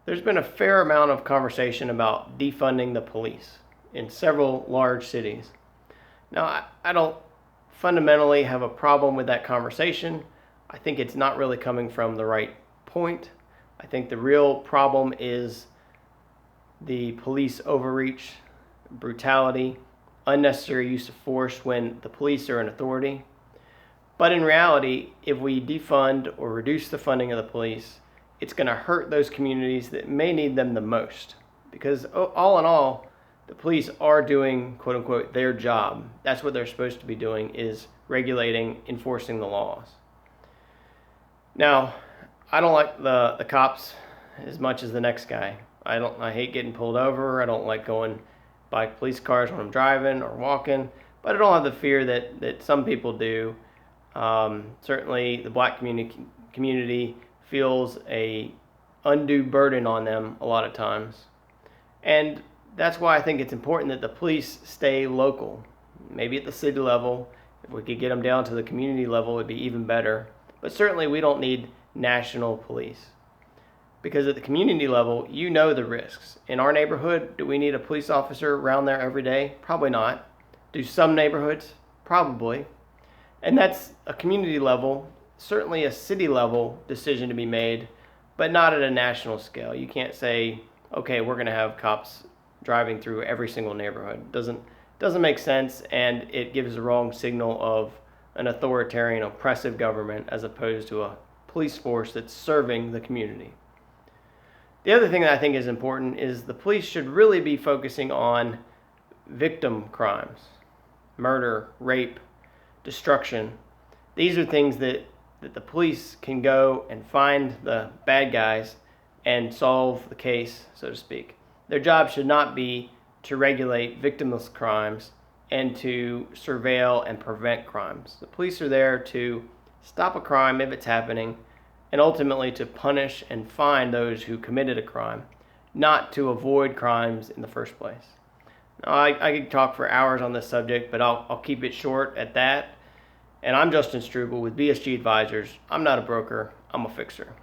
There's been a fair amount of conversation about defunding the police in several large cities. Now, I don't fundamentally have a problem with that conversation. I think it's not really coming from the right point. I think the real problem is the police overreach, brutality, unnecessary use of force when the police are in authority. But in reality, if we defund or reduce the funding of the police, it's going to hurt those communities that may need them the most. Because all in all, the police are doing, quote unquote, their job. That's what they're supposed to be doing, is regulating, enforcing the laws. Now, I don't like the cops as much as the next guy. I hate getting pulled over. I don't like going by police cars when I'm driving or walking. But I don't have the fear that some people do. Certainly, the black community feels a undue burden on them a lot of times. And that's why I think it's important that the police stay local. Maybe at the city level. If we could get them down to the community level, it would be even better. But certainly we don't need national police. Because at the community level, you know the risks. In our neighborhood, do we need a police officer around there every day? Probably not. Do some neighborhoods? Probably. And that's a community level, certainly a city level decision to be made, but not at a national scale. You can't say, okay, we're going to have cops driving through every single neighborhood. Doesn't make sense, and it gives the wrong signal of an authoritarian, oppressive government as opposed to a police force that's serving the community. The other thing that I think is important is the police should really be focusing on victim crimes, murder, rape, destruction. These are things that the police can go and find the bad guys and solve the case, so to speak. Their job should not be to regulate victimless crimes and to surveil and prevent crimes. The police are there to stop a crime if it's happening and ultimately to punish and fine those who committed a crime, not to avoid crimes in the first place. Now, I could talk for hours on this subject, but I'll keep it short at that. And I'm Justin Struble with BSG Advisors. I'm not a broker, I'm a fixer.